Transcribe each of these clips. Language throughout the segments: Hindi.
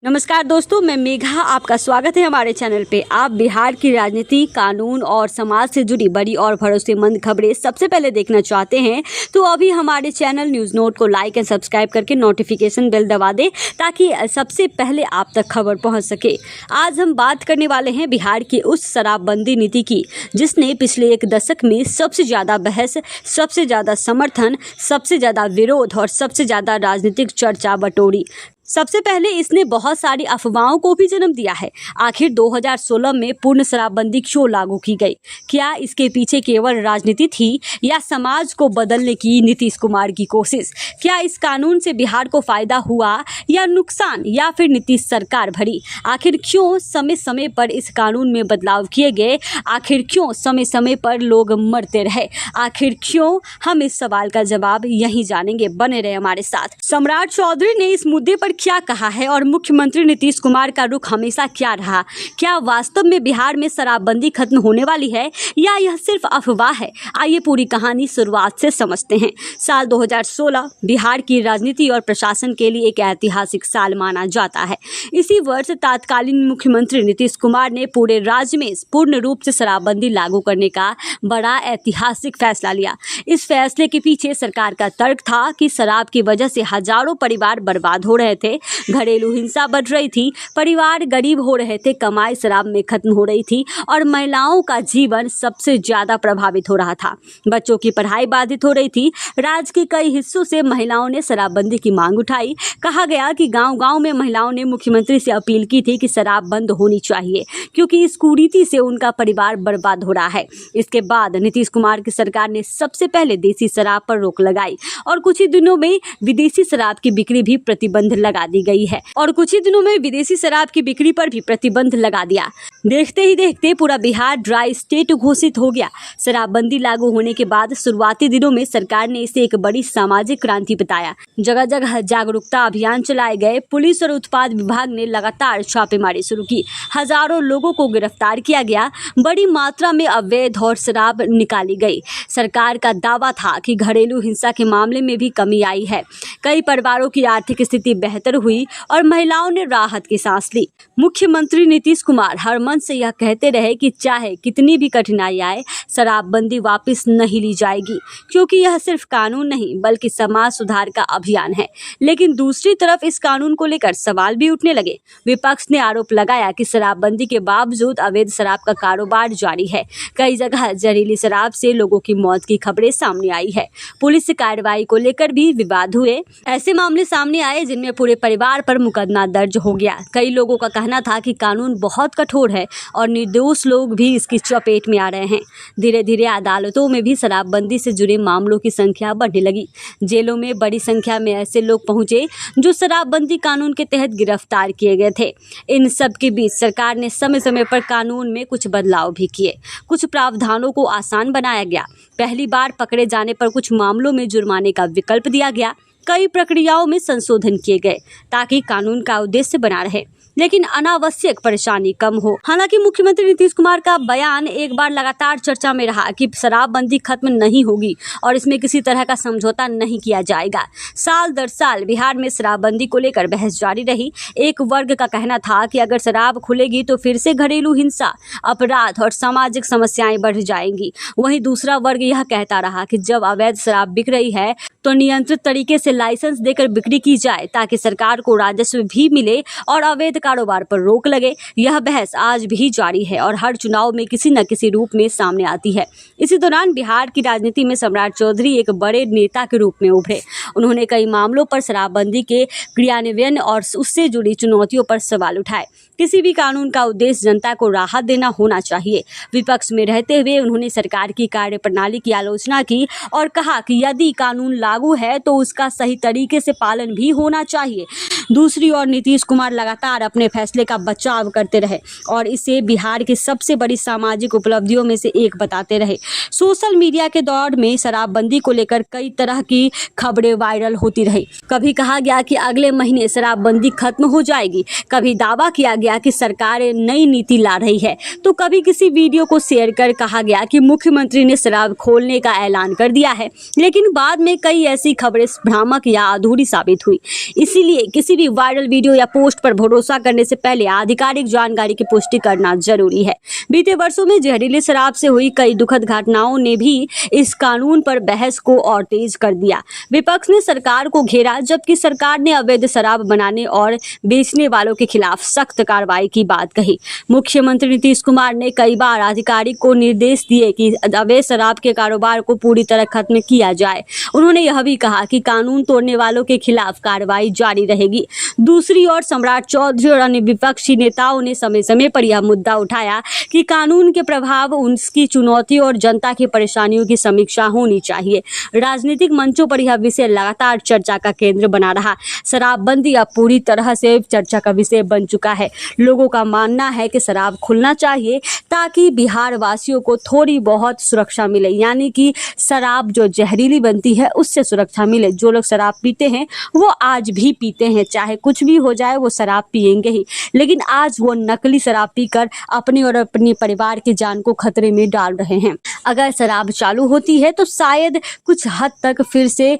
नमस्कार दोस्तों, मैं मेघा, आपका स्वागत है हमारे चैनल पे। आप बिहार की राजनीति, कानून और समाज से जुड़ी बड़ी और भरोसेमंद खबरें सबसे पहले देखना चाहते हैं तो अभी हमारे चैनल न्यूज़ नोट को लाइक एंड सब्सक्राइब करके नोटिफिकेशन बेल दबा दें ताकि सबसे पहले आप तक खबर पहुंच सके। आज हम बात करने वाले हैं बिहार की उस शराबबंदी नीति की जिसने पिछले एक दशक में सबसे ज़्यादा बहस, सबसे ज़्यादा समर्थन, सबसे ज़्यादा विरोध और सबसे ज़्यादा राजनीतिक चर्चा बटोरी। सबसे पहले इसने बहुत सारी अफवाहों को भी जन्म दिया है। आखिर 2016 में पूर्ण शराबबंदी क्यों लागू की गई? क्या इसके पीछे केवल राजनीति थी या समाज को बदलने की नीतीश कुमार की कोशिश? क्या इस कानून से बिहार को फायदा हुआ या नुकसान, या फिर नीतीश सरकार भरी? आखिर क्यों समय समय पर इस कानून में बदलाव किए गए? आखिर क्यों समय समय पर लोग मरते रहे? आखिर क्यों? हम इस सवाल का जवाब यहीं जानेंगे। बने रहे हमारे साथ। सम्राट चौधरी ने इस मुद्दे पर क्या कहा है और मुख्यमंत्री नीतीश कुमार का रुख हमेशा क्या रहा? क्या वास्तव में बिहार में शराबबंदी खत्म होने वाली है या यह सिर्फ अफवाह है? आइए पूरी कहानी शुरुआत से समझते हैं। साल 2016 बिहार की राजनीति और प्रशासन के लिए एक ऐतिहासिक साल माना जाता है। इसी वर्ष तत्कालीन मुख्यमंत्री नीतीश कुमार ने पूरे राज्य में पूर्ण रूप से शराबबंदी लागू करने का बड़ा ऐतिहासिक फैसला लिया। इस फैसले के पीछे सरकार का तर्क था कि शराब की वजह से हजारों परिवार बर्बाद हो रहे थे, घरेलू हिंसा बढ़ रही थी, परिवार गरीब हो रहे थे, कमाई शराब में खत्म हो रही थी और महिलाओं का जीवन सबसे ज्यादा प्रभावित हो रहा था। बच्चों की पढ़ाई बाधित हो रही थी। राज्य के कई हिस्सों से महिलाओं ने शराबबंदी की मांग उठाई। कहा गया कि गांव-गांव में महिलाओं ने मुख्यमंत्री से अपील की थी कि शराब बंद होनी चाहिए क्योंकि इस कुरीति से उनका परिवार बर्बाद हो रहा है। इसके बाद नीतीश कुमार की सरकार ने सबसे पहले देसी शराब पर रोक लगाई और कुछ ही दिनों में विदेशी शराब की बिक्री भी प्रतिबंध लगा दी गई है और कुछ ही दिनों में विदेशी शराब की बिक्री पर भी प्रतिबंध लगा दिया। देखते ही देखते पूरा बिहार ड्राई स्टेट घोषित हो गया। शराबबंदी लागू होने के बाद शुरुआती दिनों में सरकार ने इसे एक बड़ी सामाजिक क्रांति बताया। जगह जगह जागरूकता अभियान चलाए गए। पुलिस और उत्पाद विभाग ने लगातार छापेमारी शुरू की। हजारों लोगों को गिरफ्तार किया गया। बड़ी मात्रा में अवैध और शराब निकाली गई। सरकार का दावा था कि घरेलू हिंसा के मामले में भी कमी आई है। कई परिवारों की आर्थिक स्थिति बेहतर हुई और महिलाओं ने राहत की सांस ली। मुख्यमंत्री नीतीश कुमार हर मन से यह कहते रहे कि चाहे कितनी भी कठिनाई आए, शराबबंदी वापस नहीं ली जाएगी क्योंकि यह सिर्फ कानून नहीं बल्कि समाज सुधार का अभियान है। लेकिन दूसरी तरफ इस कानून को लेकर सवाल भी उठने लगे। विपक्ष ने आरोप लगाया कि शराबबंदी के बावजूद अवैध शराब का कारोबार जारी है। कई जगह जहरीली शराब से लोगों की मौत की खबरें सामने आई है। पुलिस कार्रवाई को लेकर भी विवाद हुए। ऐसे मामले सामने आए जिनमें पूरे परिवार पर मुकदमा दर्ज हो गया। कई लोगों का कहना था कि कानून बहुत कठोर है और निर्दोष लोग भी इसकी चपेट में आ रहे हैं। धीरे धीरे अदालतों में भी शराबबंदी से जुड़े मामलों की संख्या बढ़ने लगी। जेलों में बड़ी संख्या में ऐसे लोग पहुंचे जो शराबबंदी कानून के तहत गिरफ्तार किए गए थे। इन सब के बीच सरकार ने समय समय पर कानून में कुछ बदलाव भी किए। कुछ प्रावधानों को आसान बनाया गया। पहली बार पकड़े जाने पर कुछ मामलों में जुर्माने का विकल्प दिया गया। कई प्रक्रियाओं में संशोधन किए गए ताकि कानून का उद्देश्य बना रहे लेकिन अनावश्यक परेशानी कम हो। हालांकि मुख्यमंत्री नीतीश कुमार का बयान एक बार लगातार चर्चा में रहा कि शराबबंदी खत्म नहीं होगी और इसमें किसी तरह का समझौता नहीं किया जाएगा। साल दर साल बिहार में शराबबंदी को लेकर बहस जारी रही। एक वर्ग का कहना था कि अगर शराब खुलेगी तो फिर से घरेलू हिंसा, अपराध और सामाजिक समस्याएं बढ़ जाएंगी। वहीं दूसरा वर्ग यह कहता रहा कि जब अवैध शराब बिक रही है तो नियंत्रित तरीके से लाइसेंस देकर बिक्री की जाए ताकि सरकार को राजस्व भी मिले और अवैध कारोबार पर रोक लगे। यह बहस आज भी जारी है और हर चुनाव में किसी न किसी रूप में सामने आती है। इसी दौरान बिहार की राजनीति में सम्राट चौधरी एक बड़े नेता के रूप में उभरे। उन्होंने कई मामलों पर शराबबंदी के क्रियान्वयन और उससे जुड़ी चुनौतियों पर सवाल उठाए। किसी भी कानून का उद्देश्य जनता को राहत देना होना चाहिए। विपक्ष में रहते हुए उन्होंने सरकार की कार्यप्रणाली की आलोचना की और कहा कि यदि कानून लागू है तो उसका सही तरीके से पालन भी होना चाहिए। दूसरी ओर नीतीश कुमार लगातार अपने फैसले का बचाव करते रहे और इसे बिहार की सबसे बड़ी सामाजिक उपलब्धियों में से एक बताते रहे। सोशल मीडिया के दौर में शराबबंदी को लेकर कई तरह की खबरें वायरल होती रही। कभी कहा गया कि अगले महीने शराबबंदी खत्म हो जाएगी, कभी दावा किया गया कि सरकार नई नीति ला रही है, तो कभी किसी वीडियो को शेयर कर कहा गया कि मुख्यमंत्री ने शराब खोलने का ऐलान कर दिया है। लेकिन बाद में कई ऐसी खबरें भ्रामक भ्रामक या अधूरी साबित हुई। इसीलिए किसी भी वायरल वीडियो या पोस्ट पर भरोसा करने से पहले आधिकारिक जानकारी की पुष्टि करना जरूरी है। बीते वर्षों में जहरीली शराब से हुई कई दुखद घटनाओं ने भी इस कानून पर बहस को और तेज कर दिया। विपक्ष ने सरकार को घेरा, जबकि सरकार ने अवैध शराब बनाने और बेचने वालों के खिलाफ सख्त कार्रवाई की बात कही। मुख्यमंत्री नीतीश कुमार ने कई बार अधिकारी को निर्देश दिए कि अवैध शराब के कारोबार को पूरी तरह खत्म किया जाए। उन्होंने यह भी कहा कि कानून तोड़ने वालों के खिलाफ कार्रवाई जारी रहेगी। दूसरी ओर सम्राट चौधरी और अन्य विपक्षी नेताओं ने समय समय पर यह मुद्दा उठाया कि कानून के प्रभाव, उसकी चुनौती और जनता की परेशानियों की समीक्षा होनी चाहिए। राजनीतिक मंचों पर यह विषय लगातार चर्चा का केंद्र बना रहा। शराबबंदी अब पूरी तरह से चर्चा का विषय बन चुका है। लोगों का मानना है कि शराब खुलना चाहिए ताकि बिहार वासियों को थोड़ी बहुत सुरक्षा मिले, यानी कि शराब जो जहरीली बनती है उससे सुरक्षा मिले। जो लोग शराब पीते हैं वो आज भी पीते हैं, चाहे कुछ भी हो जाए वो शराब पिएंगे ही, लेकिन आज वो नकली शराब पीकर अपने और अपने परिवार की जान को खतरे में डाल रहे हैं। अगर शराब चालू होती है तो शायद कुछ हद तक फिर से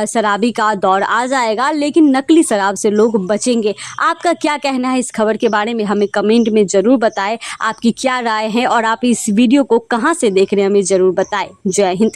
शराबी का दौर आ जाएगा, लेकिन नकली शराब से लोग बचेंगे। आपका क्या कहना है इस खबर के बारे में हमें कमेंट में जरूर बताएं। आपकी क्या राय है और आप इस वीडियो को कहां से देख रहे हैं हमें जरूर बताएं। जय हिंद।